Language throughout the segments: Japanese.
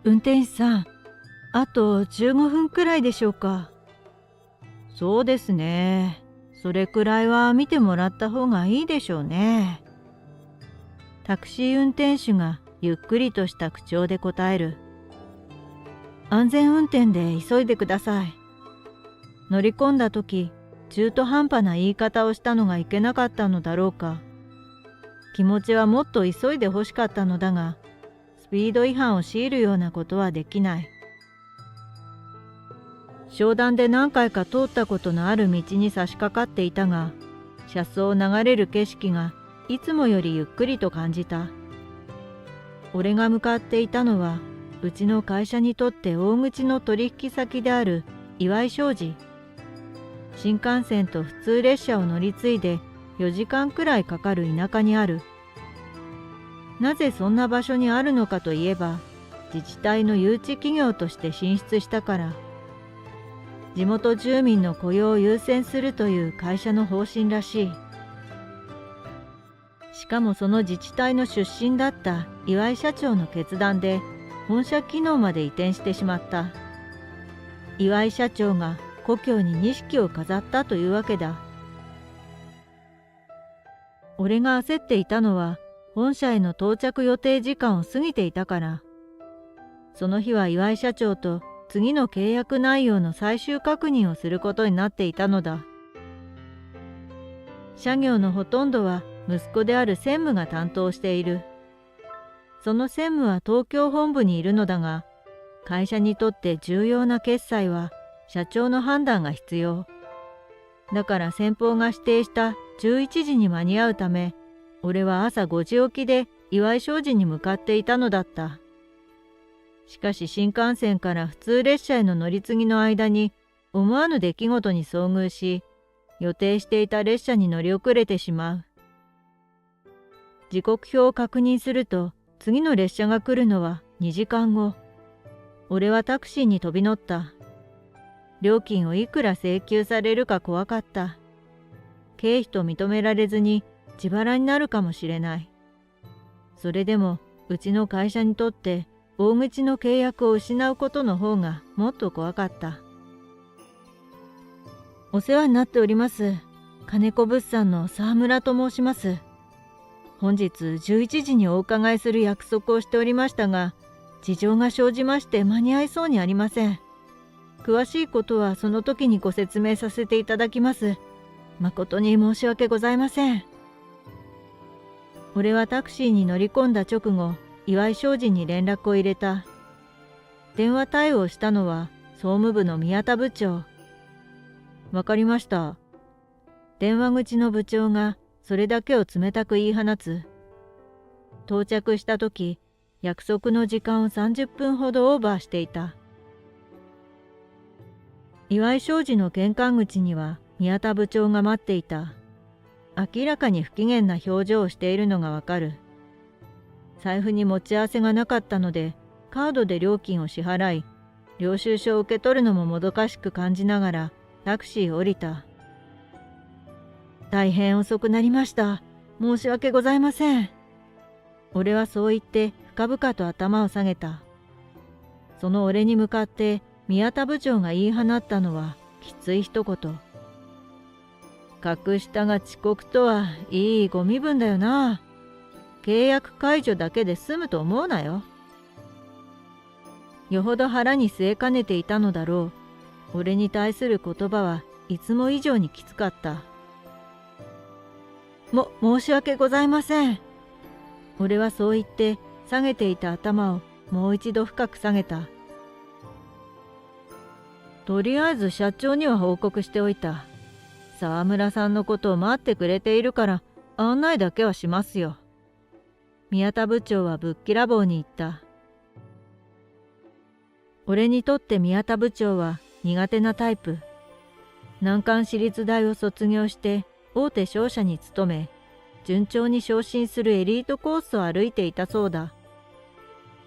運転手さん、あと15分くらいでしょうか。そうですね。それくらいは見てもらった方がいいでしょうね。タクシー運転手がゆっくりとした口調で答える。安全運転で急いでください。乗り込んだ時、中途半端な言い方をしたのがいけなかったのだろうか。気持ちはもっと急いで欲しかったのだが、スピード違反を強いるようなことはできない。商談で何回か通ったことのある道に差し掛かっていたが、車窓を流れる景色がいつもよりゆっくりと感じた。俺が向かっていたのは、うちの会社にとって大口の取引先である岩井商事。新幹線と普通列車を乗り継いで4時間くらいかかる田舎にある。なぜそんな場所にあるのかといえば、自治体の誘致企業として進出したから。地元住民の雇用を優先するという会社の方針らしい。しかもその自治体の出身だった岩井社長の決断で本社機能まで移転してしまった。岩井社長が故郷に錦を飾ったというわけだ。俺が焦っていたのは本社への到着予定時間を過ぎていたから。その日は岩井社長と次の契約内容の最終確認をすることになっていたのだ。社業のほとんどは息子である専務が担当している。その専務は東京本部にいるのだが、会社にとって重要な決裁は社長の判断が必要。だから先方が指定した11時に間に合うため、俺は朝5時起きで岩井商事に向かっていたのだった。しかし新幹線から普通列車への乗り継ぎの間に思わぬ出来事に遭遇し、予定していた列車に乗り遅れてしまう。時刻表を確認すると、次の列車が来るのは2時間後。俺はタクシーに飛び乗った。料金をいくら請求されるか怖かった。経費と認められずに自腹になるかもしれない。それでもうちの会社にとって大口の契約を失うことの方がもっと怖かった。お世話になっております。金子物産の沢村と申します。本日11時にお伺いする約束をしておりましたが、事情が生じまして間に合いそうにありません。詳しいことはその時にご説明させていただきます。誠に申し訳ございません。俺はタクシーに乗り込んだ直後、岩井商事に連絡を入れた。電話対応したのは総務部の宮田部長。わかりました。電話口の部長がそれだけを冷たく言い放つ。到着した時、約束の時間を30分ほどオーバーしていた。岩井商事の玄関口には宮田部長が待っていた。明らかに不機嫌な表情をしているのがわかる。財布に持ち合わせがなかったので、カードで料金を支払い、領収書を受け取るのももどかしく感じながらタクシーを降りた。大変遅くなりました。申し訳ございません。俺はそう言って深々と頭を下げた。その俺に向かって宮田部長が言い放ったのはきつい一言。格下が遅刻とはいいご身分だよな。契約解除だけで済むと思うなよ。よほど腹に据えかねていたのだろう。俺に対する言葉はいつも以上にきつかった。申し訳ございません。俺はそう言って下げていた頭をもう一度深く下げた。とりあえず社長には報告しておいた。沢村さんのことを待ってくれているから案内だけはしますよ。宮田部長はぶっきらぼうに言った。俺にとって宮田部長は苦手なタイプ。難関私立大を卒業して大手商社に勤め、順調に昇進するエリートコースを歩いていたそうだ。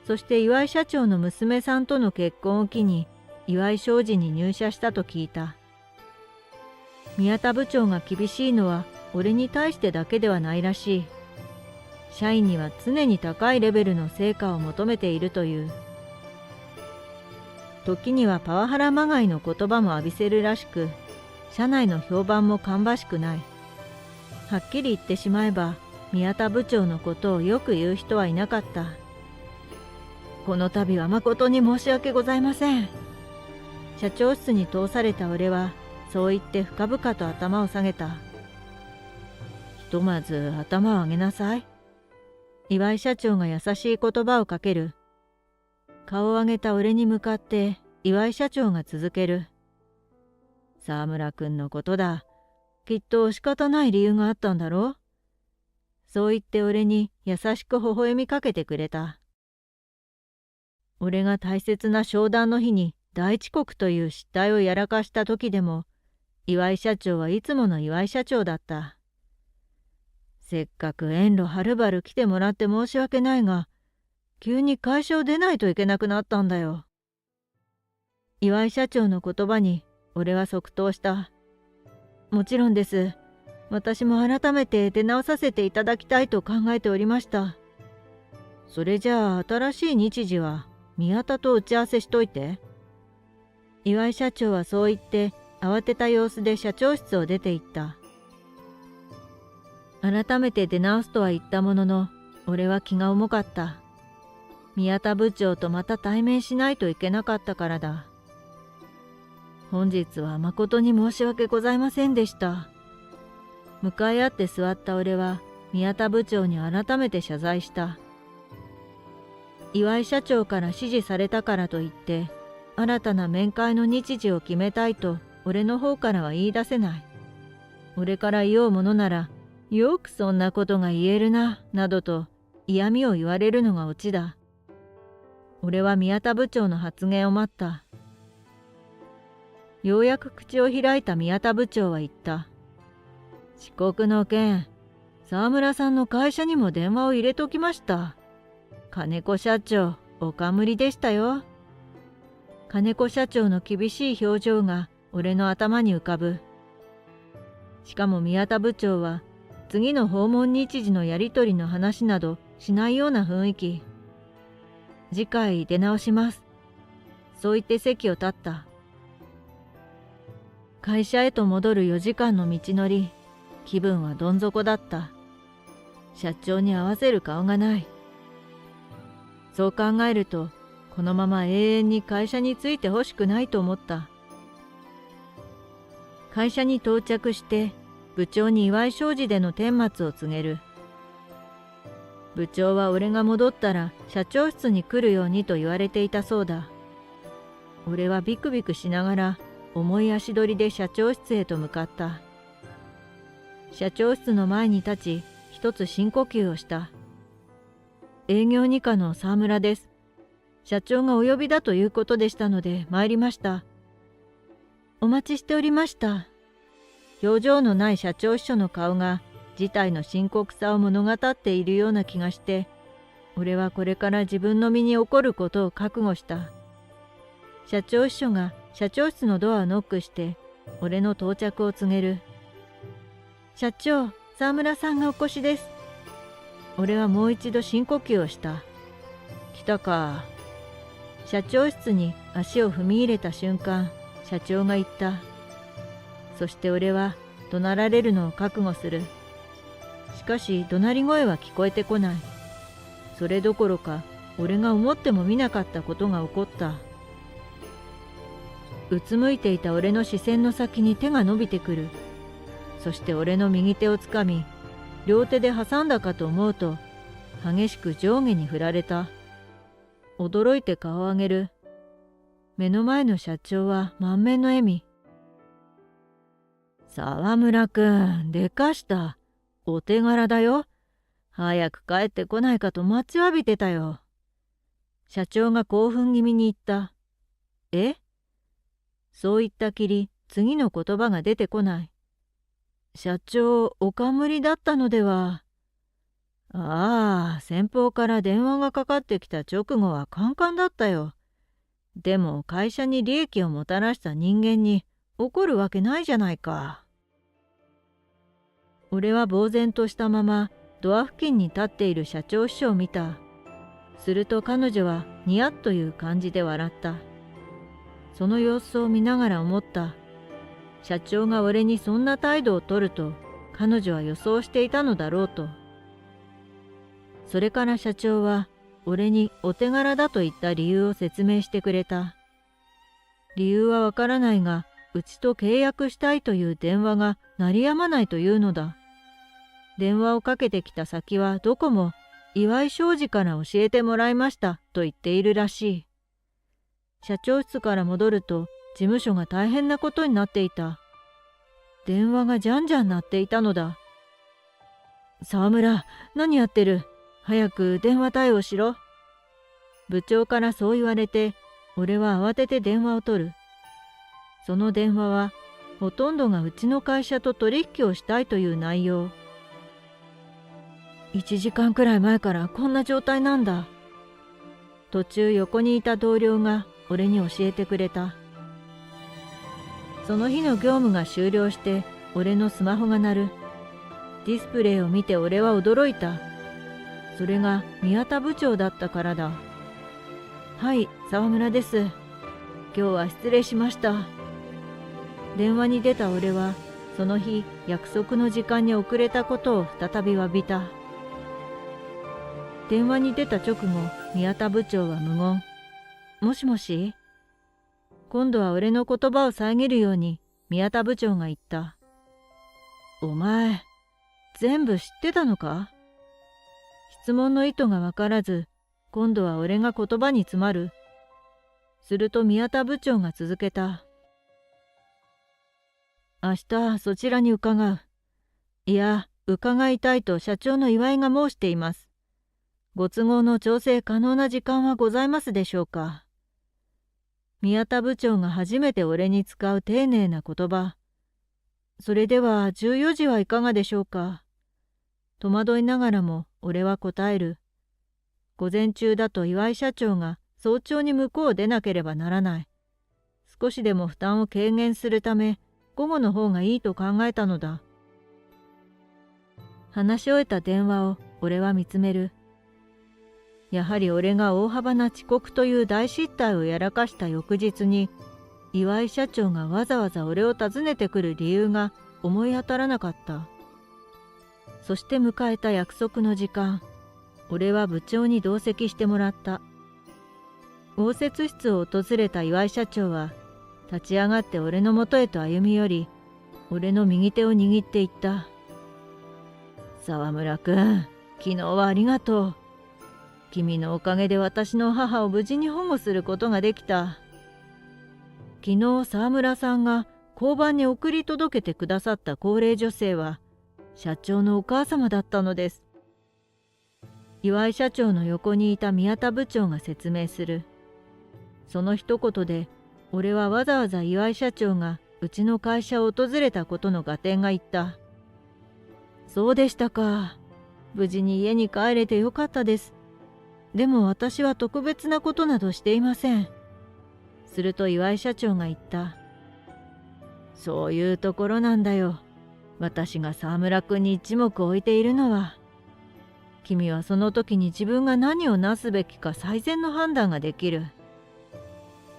そして岩井社長の娘さんとの結婚を機に岩井商事に入社したと聞いた。宮田部長が厳しいのは俺に対してだけではないらしい。社員には常に高いレベルの成果を求めているという。時にはパワハラまがいの言葉も浴びせるらしく、社内の評判も芳しくない。はっきり言ってしまえば、宮田部長のことをよく言う人はいなかった。この度は誠に申し訳ございません。社長室に通された俺は、そう言って深々と頭を下げた。ひとまず頭を上げなさい。岩井社長が優しい言葉をかける。顔を上げた俺に向かって岩井社長が続ける。沢村くんのことだ。きっと仕方ない理由があったんだろう。そう言って俺に優しく微笑みかけてくれた。俺が大切な商談の日に大遅刻という失態をやらかした時でも、岩井社長はいつもの岩井社長だった。せっかく遠路はるばる来てもらって申し訳ないが、急に会社を出ないといけなくなったんだよ。岩井社長の言葉に俺は即答した。もちろんです。私も改めて出直させていただきたいと考えておりました。それじゃあ新しい日時は宮田と打ち合わせしといて。岩井社長はそう言って慌てた様子で社長室を出て行った。改めて出直すとは言ったものの、俺は気が重かった。宮田部長とまた対面しないといけなかったからだ。本日は誠に申し訳ございませんでした。向かい合って座った俺は宮田部長に改めて謝罪した。岩井社長から指示されたからといって、新たな面会の日時を決めたいと俺の方からは言い出せない。俺から言おうものなら、よくそんなことが言えるな、などと嫌味を言われるのがオチだ。俺は宮田部長の発言を待った。ようやく口を開いた宮田部長は言った。遅刻の件、沢村さんの会社にも電話を入れときました。金子社長、おかむりでしたよ。金子社長の厳しい表情が俺の頭に浮かぶ。しかも宮田部長は、次の訪問日時のやりとりの話などしないような雰囲気。次回出直します。そう言って席を立った。会社へと戻る4時間の道のり、気分はどん底だった。社長に合わせる顔がない。そう考えると、このまま永遠に会社についてほしくないと思った。会社に到着して、部長に祝い障子での顛末を告げる。部長は俺が戻ったら社長室に来るようにと言われていたそうだ。俺はビクビクしながら重い足取りで社長室へと向かった。社長室の前に立ち、一つ深呼吸をした。営業二課の沢村です。社長がお呼びだということでしたので参りました。お待ちしておりました。表情のない社長秘書の顔が事態の深刻さを物語っているような気がして、俺はこれから自分の身に起こることを覚悟した。社長秘書が社長室のドアをノックして、俺の到着を告げる。社長、沢村さんがお越しです。俺はもう一度深呼吸をした。来たか。社長室に足を踏み入れた瞬間、社長が言った。そして俺は怒鳴られるのを覚悟する。しかし怒鳴り声は聞こえてこない。それどころか俺が思ってもみなかったことが起こった。うつむいていた俺の視線の先に手が伸びてくる。そして俺の右手をつかみ、両手で挟んだかと思うと、激しく上下に振られた。驚いて顔を上げる。目の前の社長は満面の笑み。沢村くん、でかした。お手柄だよ。早く帰ってこないかと待ちわびてたよ。社長が興奮気味に言った。え？そう言ったきり、次の言葉が出てこない。社長、おかむりだったのでは。ああ、先方から電話がかかってきた直後はカンカンだったよ。でも会社に利益をもたらした人間に怒るわけないじゃないか。俺は呆然としたままドア付近に立っている社長秘書を見た。すると彼女はニヤッという感じで笑った。その様子を見ながら思った。社長が俺にそんな態度を取ると彼女は予想していたのだろうと。それから社長は俺にお手柄だと言った理由を説明してくれた。理由はわからないが、うちと契約したいという電話が鳴りやまないというのだ。電話をかけてきた先はどこも岩井商事から教えてもらいましたと言っているらしい。社長室から戻ると事務所が大変なことになっていた。電話がじゃんじゃん鳴っていたのだ。沢村、何やってる？早く電話対応しろ。部長からそう言われて、俺は慌てて電話を取る。その電話はほとんどがうちの会社と取引をしたいという内容。1時間くらい前からこんな状態なんだ。途中横にいた同僚が俺に教えてくれた。その日の業務が終了して俺のスマホが鳴る。ディスプレイを見て俺は驚いた。それが宮田部長だったからだ。はい、沢村です。今日は失礼しました。電話に出た俺はその日約束の時間に遅れたことを再び詫びた。電話に出た直後、宮田部長は無言。もしもし？今度は俺の言葉を遮るように宮田部長が言った。お前、全部知ってたのか？質問の意図がわからず、今度は俺が言葉に詰まる。すると宮田部長が続けた。明日そちらに伺う。いや、伺いたいと社長の岩井が申しています。ご都合の調整可能な時間はございますでしょうか。宮田部長が初めて俺に使う丁寧な言葉。それでは14時はいかがでしょうか。戸惑いながらも俺は答える。午前中だと岩井社長が早朝に向こうを出なければならない。少しでも負担を軽減するため、午後の方がいいと考えたのだ。話し終えた電話を俺は見つめる。やはり俺が大幅な遅刻という大失態をやらかした翌日に、岩井社長がわざわざ俺を訪ねてくる理由が思い当たらなかった。そして迎えた約束の時間、俺は部長に同席してもらった。応接室を訪れた岩井社長は、立ち上がって俺のもとへと歩み寄り、俺の右手を握って言った。沢村くん、昨日はありがとう。君のおかげで私の母を無事に保護することができた。昨日沢村さんが交番に送り届けてくださった高齢女性は、社長のお母様だったのです。岩井社長の横にいた宮田部長が説明する。その一言で、俺はわざわざ岩井社長がうちの会社を訪れたことの合点が言った。そうでしたか。無事に家に帰れてよかったです。でも私は特別なことなどしていません。すると岩井社長が言った。そういうところなんだよ。私が沢村くんに一目置いているのは。君はその時に自分が何をなすべきか最善の判断ができる。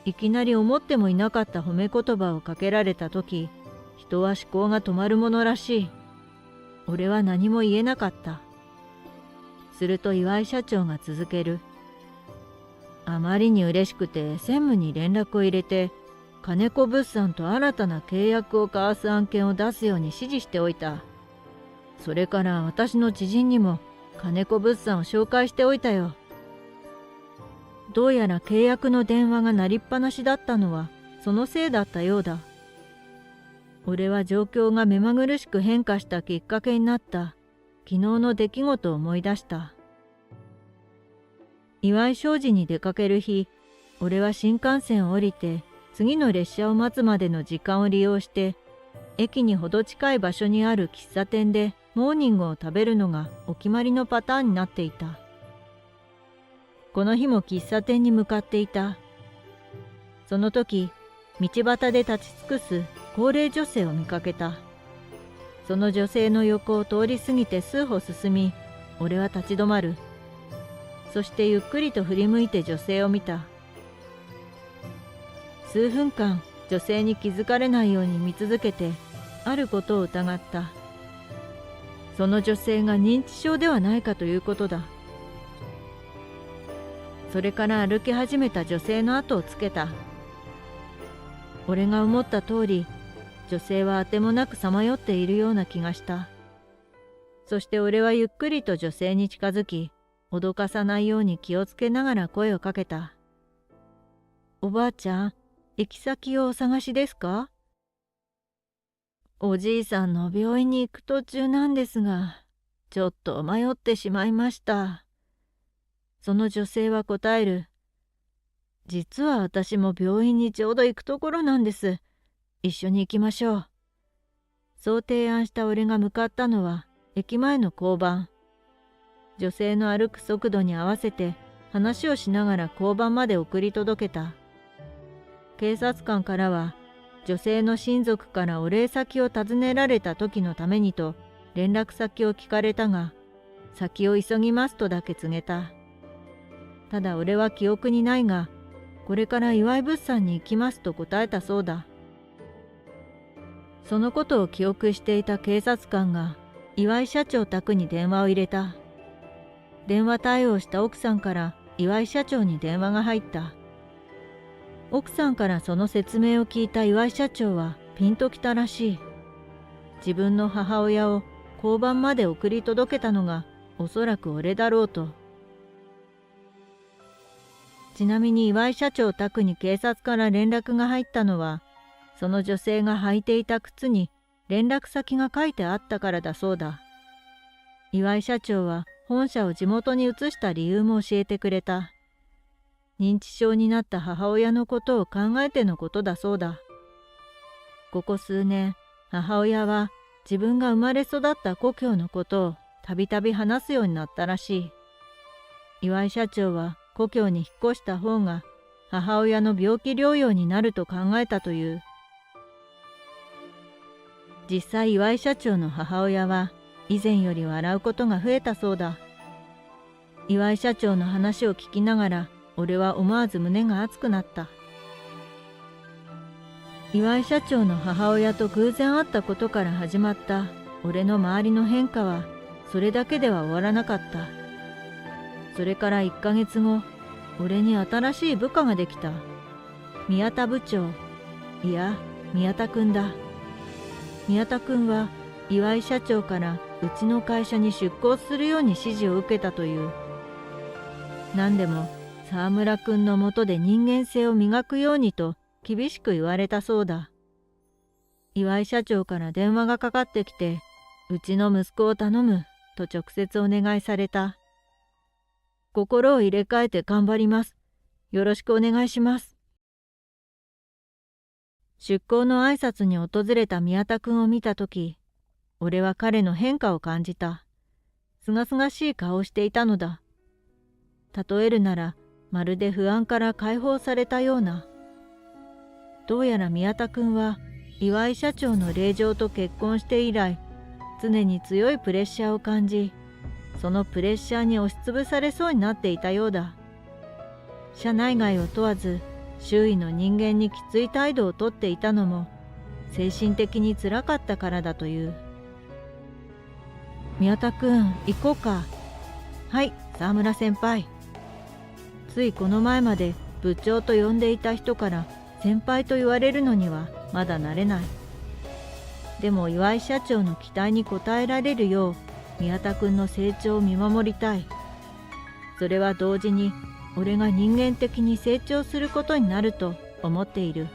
いきなり思ってもいなかった褒め言葉をかけられた時、人は思考が止まるものらしい。俺は何も言えなかった。すると岩井社長が続ける。あまりに嬉しくて専務に連絡を入れて、金子物産と新たな契約を交わす案件を出すように指示しておいた。それから私の知人にも金子物産を紹介しておいたよ。どうやら契約の電話が鳴りっぱなしだったのはそのせいだったようだ。俺は状況が目まぐるしく変化したきっかけになった昨日の出来事を思い出した。岩井商事に出かける日、俺は新幹線を降りて次の列車を待つまでの時間を利用して、駅にほど近い場所にある喫茶店でモーニングを食べるのがお決まりのパターンになっていた。この日も喫茶店に向かっていた。その時、道端で立ち尽くす高齢女性を見かけた。その女性の横を通り過ぎて数歩進み、俺は立ち止まる。そしてゆっくりと振り向いて女性を見た。数分間女性に気づかれないように見続けて、あることを疑った。その女性が認知症ではないかということだ。それから歩き始めた女性の後をつけた。俺が思った通り、女性はあてもなくさまよっているような気がした。そして俺はゆっくりと女性に近づき、脅かさないように気をつけながら声をかけた。おばあちゃん、行き先をお探しですか？おじいさんの病院に行く途中なんですが、ちょっと迷ってしまいました。その女性は答える。実は私も病院にちょうど行くところなんです。一緒に行きましょう。そう提案した俺が向かったのは駅前の交番。女性の歩く速度に合わせて話をしながら交番まで送り届けた。警察官からは、女性の親族からお礼先を尋ねられた時のためにと連絡先を聞かれたが、先を急ぎますとだけ告げた。ただ俺は記憶にないが、これから祝い物産に行きますと答えたそうだ。そのことを記憶していた警察官が岩井社長宅に電話を入れた。電話対応した奥さんから岩井社長に電話が入った。奥さんからその説明を聞いた岩井社長はピンときたらしい。自分の母親を交番まで送り届けたのがおそらく俺だろうと。ちなみに岩井社長宅に警察から連絡が入ったのは、その女性が履いていた靴に連絡先が書いてあったからだそうだ。岩井社長は本社を地元に移した理由も教えてくれた。認知症になった母親のことを考えてのことだそうだ。ここ数年、母親は自分が生まれ育った故郷のことをたびたび話すようになったらしい。岩井社長は故郷に引っ越した方が母親の病気療養になると考えたという。実際岩井社長の母親は以前より笑うことが増えたそうだ。岩井社長の話を聞きながら俺は思わず胸が熱くなった。岩井社長の母親と偶然会ったことから始まった俺の周りの変化はそれだけでは終わらなかった。それから1ヶ月後、俺に新しい部下ができた。宮田部長、いや、宮田くんだ。宮田くんは岩井社長からうちの会社に出向するように指示を受けたという。何でも沢村くんのもとで人間性を磨くようにと厳しく言われたそうだ。岩井社長から電話がかかってきて、うちの息子を頼むと直接お願いされた。心を入れ替えて頑張ります。よろしくお願いします。出向の挨拶に訪れた宮田くんを見たとき、俺は彼の変化を感じた。すがすがしい顔をしていたのだ。例えるなら、まるで不安から解放されたような。どうやら宮田くんは、岩井社長の令嬢と結婚して以来、常に強いプレッシャーを感じ、そのプレッシャーに押しつぶされそうになっていたようだ。社内外を問わず、周囲の人間にきつい態度をとっていたのも、精神的につらかったからだという。宮田くん、行こうか。はい、沢村先輩。ついこの前まで部長と呼んでいた人から先輩と言われるのにはまだ慣れない。でも岩井社長の期待に応えられるよう、宮田くんの成長を見守りたい。それは同時に俺が人間的に成長することになると思っている。